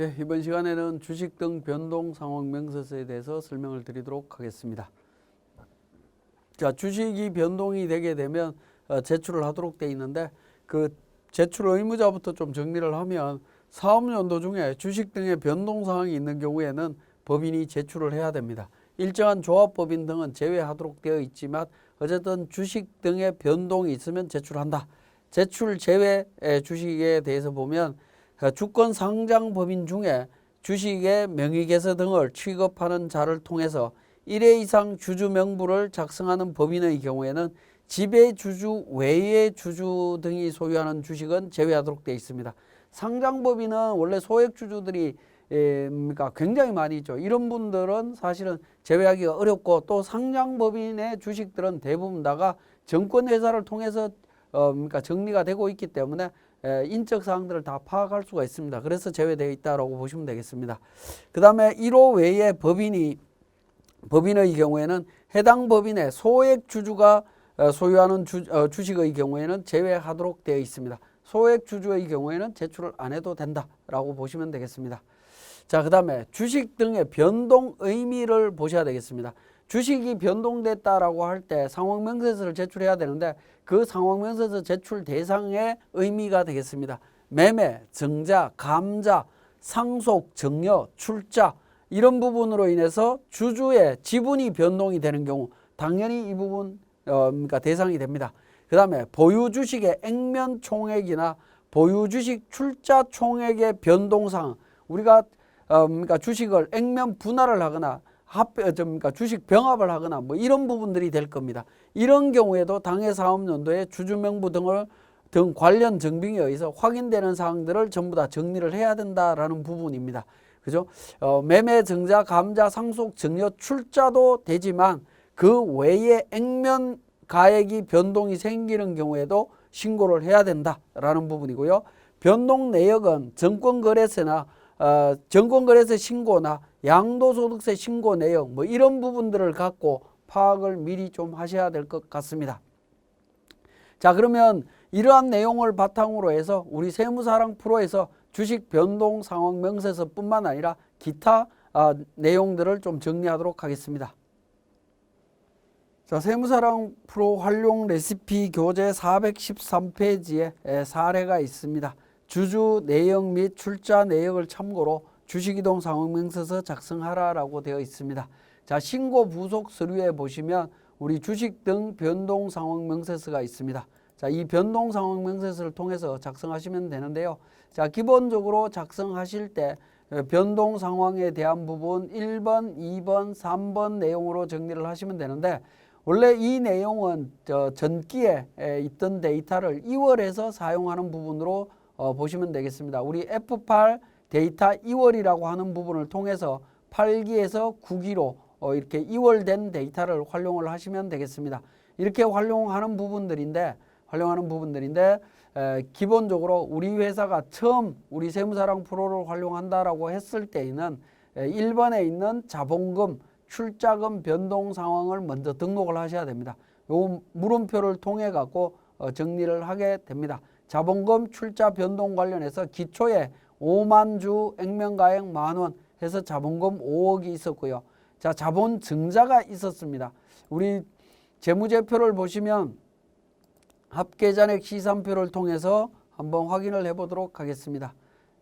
네, 이번 시간에는 주식 등 변동 상황 명세서에 대해서 설명을 드리도록 하겠습니다. 자, 주식이 변동이 되게 되면 제출을 하도록 되어 있는데 그 제출 의무자부터 좀 정리를 하면 사업연도 중에 주식 등의 변동 상황이 있는 경우에는 법인이 제출을 해야 됩니다. 일정한 조합법인 등은 제외하도록 되어 있지만 어쨌든 주식 등의 변동이 있으면 제출한다. 제출 제외 주식에 대해서 보면 주권 상장 법인 중에 주식의 명의개서 등을 취급하는 자를 통해서 1회 이상 주주 명부를 작성하는 법인의 경우에는 지배주주 외의 주주 등이 소유하는 주식은 제외하도록 되어 있습니다. 상장법인은 원래 소액주주들이 굉장히 많이 있죠. 이런 분들은 사실은 제외하기가 어렵고 또 상장법인의 주식들은 대부분 다가 정권회사를 통해서 정리가 되고 있기 때문에 인적 사항들을 다 파악할 수가 있습니다. 그래서 제외되어 있다고 보시면 되겠습니다. 그 다음에 1호 외에 법인의 경우에는 해당 법인의 소액 주주가 소유하는 주식의 경우에는 제외하도록 되어 있습니다. 소액 주주의 경우에는 제출을 안 해도 된다라고 보시면 되겠습니다. 자, 그 다음에 주식 등의 변동 의미를 보셔야 되겠습니다. 주식이 변동됐다라고 할 때 상황명세서를 제출해야 되는데 그 상황명세서 제출 대상의 의미가 되겠습니다. 매매, 증자, 감자, 상속, 증여, 출자 이런 부분으로 인해서 주주의 지분이 변동이 되는 경우 당연히 이 부분 대상이 됩니다. 그 다음에 보유주식의 액면 총액이나 보유주식 출자 총액의 변동상 우리가 주식을 액면 분할을 하거나 주식 병합을 하거나 뭐 이런 부분들이 될 겁니다. 이런 경우에도 당해 사업연도에 주주명부 등 관련 정빙에 의해서 확인되는 사항들을 전부 다 정리를 해야 된다라는 부분입니다. 그죠? 매매, 증자, 감자, 상속, 증여, 출자도 되지만 그 외에 액면 가액이 변동이 생기는 경우에도 신고를 해야 된다라는 부분이고요. 변동 내역은 정권거래세나 정권거래세 신고나 양도소득세 신고 내역 뭐 이런 부분들을 갖고 파악을 미리 좀 하셔야 될 것 같습니다. 자, 그러면 이러한 내용을 바탕으로 해서 우리 세무사랑 프로에서 주식 변동 상황 명세서뿐만 아니라 기타 내용들을 좀 정리하도록 하겠습니다. 자, 세무사랑 프로 활용 레시피 교재 413페이지에 사례가 있습니다. 주주 내역 및 출자 내역을 참고로 주식이동 상황명세서 작성하라라고 되어 있습니다. 자, 신고 부속 서류에 보시면 우리 주식 등 변동 상황명세서가 있습니다. 자, 이 변동 상황명세서를 통해서 작성하시면 되는데요. 자, 기본적으로 작성하실 때 변동 상황에 대한 부분 1번, 2번, 3번 내용으로 정리를 하시면 되는데 원래 이 내용은 전기에 있던 데이터를 2월에서 사용하는 부분으로 보시면 되겠습니다. 우리 F8 데이터 2월이라고 하는 부분을 통해서 8기에서 9기로 이렇게 2월된 데이터를 활용을 하시면 되겠습니다. 이렇게 활용하는 부분들인데 기본적으로 우리 회사가 처음 우리 세무사랑 프로를 활용한다라고 했을 때에는 1번에 있는 자본금, 출자금 변동 상황을 먼저 등록을 하셔야 됩니다. 요 물음표를 통해 갖고 정리를 하게 됩니다. 자본금 출자 변동 관련해서 기초에 5만 주 액면가액 10,000원 해서 자본금 5억이 있었고요. 자, 자본 증자가 있었습니다. 우리 재무제표를 보시면 합계잔액 시산표를 통해서 한번 확인을 해보도록 하겠습니다.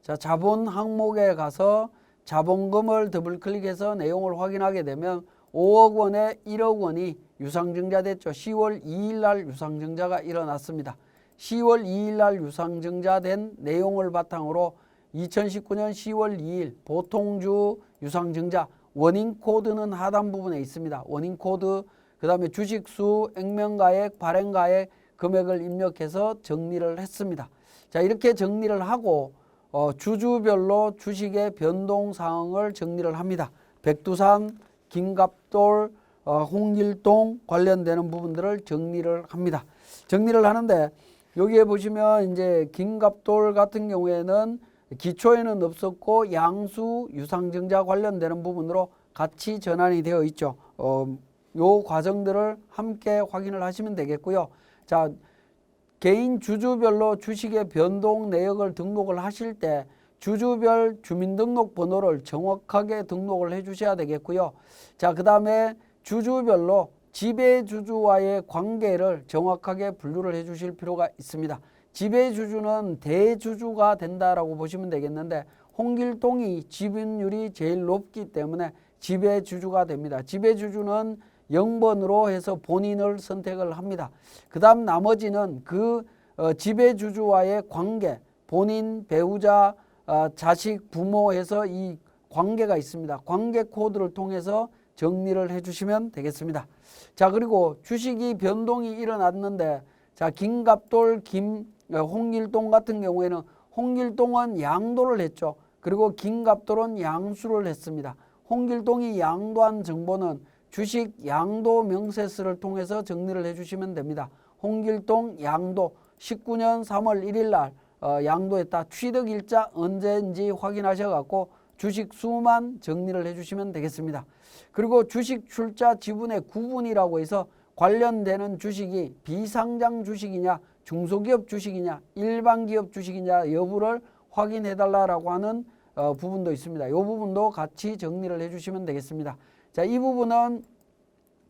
자, 자본 항목에 가서 자본금을 더블 클릭해서 내용을 확인하게 되면 5억 원에 1억 원이 유상증자됐죠. 10월 2일 날 유상증자가 일어났습니다. 10월 2일 날 유상증자된 내용을 바탕으로 2019년 10월 2일 보통주 유상증자 원인 코드는 하단 부분에 있습니다. 원인 코드, 그 다음에 주식수, 액면가액, 발행가액, 금액을 입력해서 정리를 했습니다. 자, 이렇게 정리를 하고 주주별로 주식의 변동 사항을 정리를 합니다. 백두산, 김갑돌, 홍길동 관련되는 부분들을 정리를 합니다. 정리를 하는데 여기에 보시면 이제 김갑돌 같은 경우에는 기초에는 없었고 양수, 유상증자 관련되는 부분으로 같이 전환이 되어 있죠. 요 과정들을 함께 확인을 하시면 되겠고요. 자, 개인 주주별로 주식의 변동 내역을 등록을 하실 때 주주별 주민등록번호를 정확하게 등록을 해 주셔야 되겠고요. 자, 그 다음에 주주별로 지배주주와의 관계를 정확하게 분류를 해 주실 필요가 있습니다. 지배주주는 대주주가 된다라고 보시면 되겠는데 홍길동이 지분율이 제일 높기 때문에 지배주주가 됩니다. 지배주주는 0번으로 해서 본인을 선택을 합니다. 그 다음 나머지는 그 지배주주와의 관계, 본인, 배우자, 자식, 부모 해서 이 관계가 있습니다. 관계 코드를 통해서 정리를 해주시면 되겠습니다. 자, 그리고 주식이 변동이 일어났는데, 자, 김갑돌, 홍길동 같은 경우에는 홍길동은 양도를 했죠. 그리고 김갑돌은 양수를 했습니다. 홍길동이 양도한 정보는 주식 양도 명세서를 통해서 정리를 해주시면 됩니다. 홍길동 양도 19년 3월 1일 날 양도했다. 취득일자 언제인지 확인하셔갖고 주식 수만 정리를 해주시면 되겠습니다. 그리고 주식 출자 지분의 구분이라고 해서 관련되는 주식이 비상장 주식이냐, 중소기업 주식이냐, 일반기업 주식이냐 여부를 확인해달라고 하는 부분도 있습니다. 이 부분도 같이 정리를 해주시면 되겠습니다. 자, 이 부분은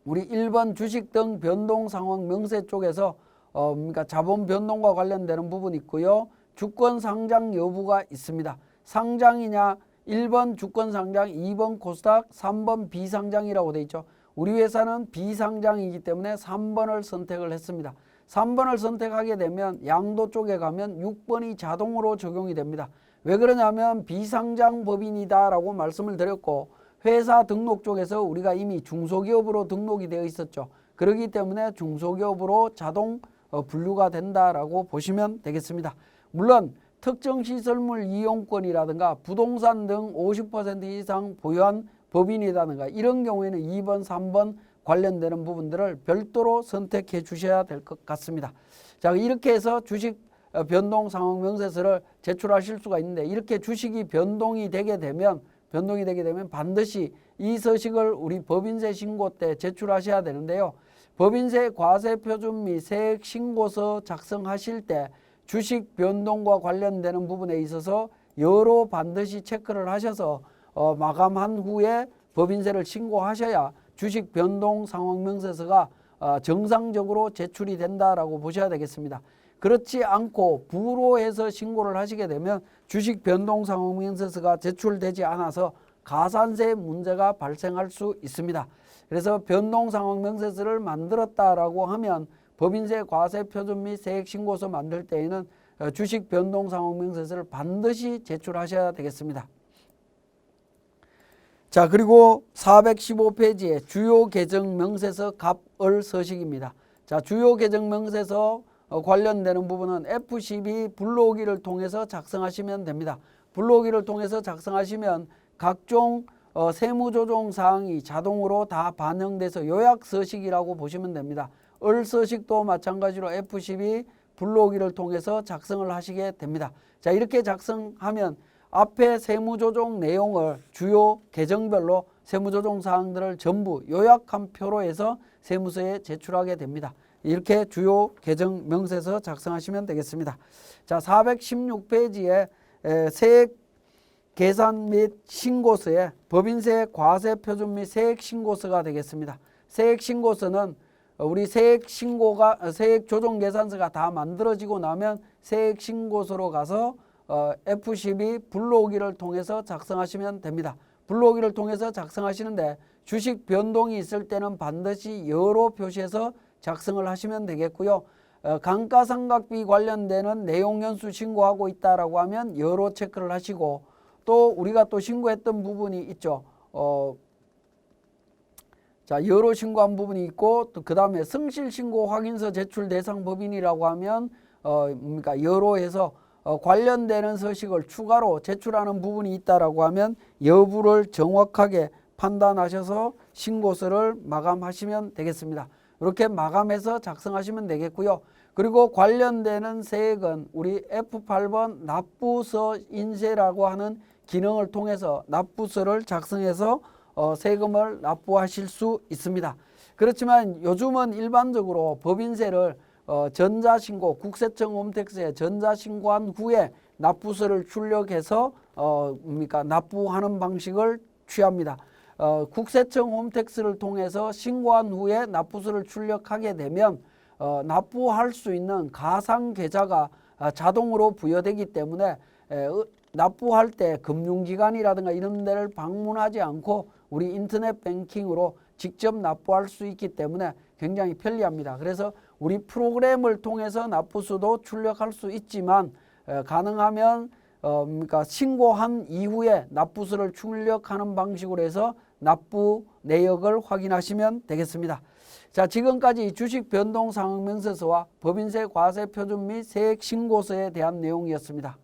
우리 1번 주식 등 변동 상황 명세 쪽에서 그러니까 자본 변동과 관련되는 부분이 있고요. 주권 상장 여부가 있습니다. 상장이냐 1번 주권 상장, 2번 코스닥, 3번 비상장이라고 되어 있죠. 우리 회사는 비상장이기 때문에 3번을 선택을 했습니다. 3번을 선택하게 되면 양도 쪽에 가면 6번이 자동으로 적용이 됩니다. 왜 그러냐면 비상장 법인이다 라고 말씀을 드렸고 회사 등록 쪽에서 우리가 이미 중소기업으로 등록이 되어 있었죠. 그렇기 때문에 중소기업으로 자동 분류가 된다라고 보시면 되겠습니다. 물론 특정 시설물 이용권이라든가 부동산 등 50% 이상 보유한 법인이라든가 이런 경우에는 2번, 3번 관련되는 부분들을 별도로 선택해 주셔야 될 것 같습니다. 자, 이렇게 해서 주식 변동 상황 명세서를 제출하실 수가 있는데 이렇게 주식이 변동이 되게 되면 반드시 이 서식을 우리 법인세 신고 때 제출하셔야 되는데요. 법인세 과세 표준 및 세액 신고서 작성하실 때 주식 변동과 관련되는 부분에 있어서 여러 반드시 체크를 하셔서 마감한 후에 법인세를 신고하셔야 주식 변동 상황 명세서가 정상적으로 제출이 된다라고 보셔야 되겠습니다. 그렇지 않고 불호해서 신고를 하시게 되면 주식 변동 상황 명세서가 제출되지 않아서 가산세 문제가 발생할 수 있습니다. 그래서 변동 상황 명세서를 만들었다라고 하면 법인세 과세 표준 및 세액 신고서 만들 때에는 주식 변동 상황 명세서를 반드시 제출하셔야 되겠습니다. 자, 그리고 415페이지에 주요 계정 명세서 갑을 서식입니다. 자, 주요 계정 명세서 관련되는 부분은 F12 불러오기를 통해서 작성하시면 됩니다. 불러오기를 통해서 작성하시면 각종 세무조정 사항이 자동으로 다 반영돼서 요약서식이라고 보시면 됩니다. 을서식도 마찬가지로 F12 불러오기를 통해서 작성을 하시게 됩니다. 자, 이렇게 작성하면 앞에 세무조정 내용을 주요 계정별로 세무조정 사항들을 전부 요약한 표로 해서 세무서에 제출하게 됩니다. 이렇게 주요 계정 명세서 작성하시면 되겠습니다. 자, 416페이지에 세액 계산 및 신고서에 법인세 과세 표준 및 세액 신고서가 되겠습니다. 세액 신고서는 우리 세액 조정 계산서가 다 만들어지고 나면 세액 신고서로 가서 F12 불러오기를 통해서 작성하시면 됩니다. 불러오기를 통해서 작성하시는데 주식 변동이 있을 때는 반드시 여로 표시해서 작성을 하시면 되겠고요. 감가상각비 관련되는 내용연수 신고하고 있다라고 하면 여로 체크를 하시고 또 우리가 또 신고했던 부분이 있죠. 자, 여로 신고한 부분이 있고 또 그 다음에 성실신고 확인서 제출 대상 법인이라고 하면 그러니까 여로해서 관련되는 서식을 추가로 제출하는 부분이 있다라고 하면 여부를 정확하게 판단하셔서 신고서를 마감하시면 되겠습니다. 이렇게 마감해서 작성하시면 되겠고요. 그리고 관련되는 세액은 우리 F8번 납부서 인쇄라고 하는 기능을 통해서 납부서를 작성해서 세금을 납부하실 수 있습니다. 그렇지만 요즘은 일반적으로 법인세를 전자신고, 국세청 홈택스에 전자신고한 후에 납부서를 출력해서 납부하는 방식을 취합니다. 국세청 홈택스를 통해서 신고한 후에 납부서를 출력하게 되면 납부할 수 있는 가상 계좌가 자동으로 부여되기 때문에 납부할 때 금융기관이라든가 이런 데를 방문하지 않고 우리 인터넷 뱅킹으로 직접 납부할 수 있기 때문에 굉장히 편리합니다. 그래서 우리 프로그램을 통해서 납부서도 출력할 수 있지만 가능하면 신고한 이후에 납부서를 출력하는 방식으로 해서 납부 내역을 확인하시면 되겠습니다. 자, 지금까지 주식 변동 상황 명세서와 법인세 과세 표준 및 세액 신고서에 대한 내용이었습니다.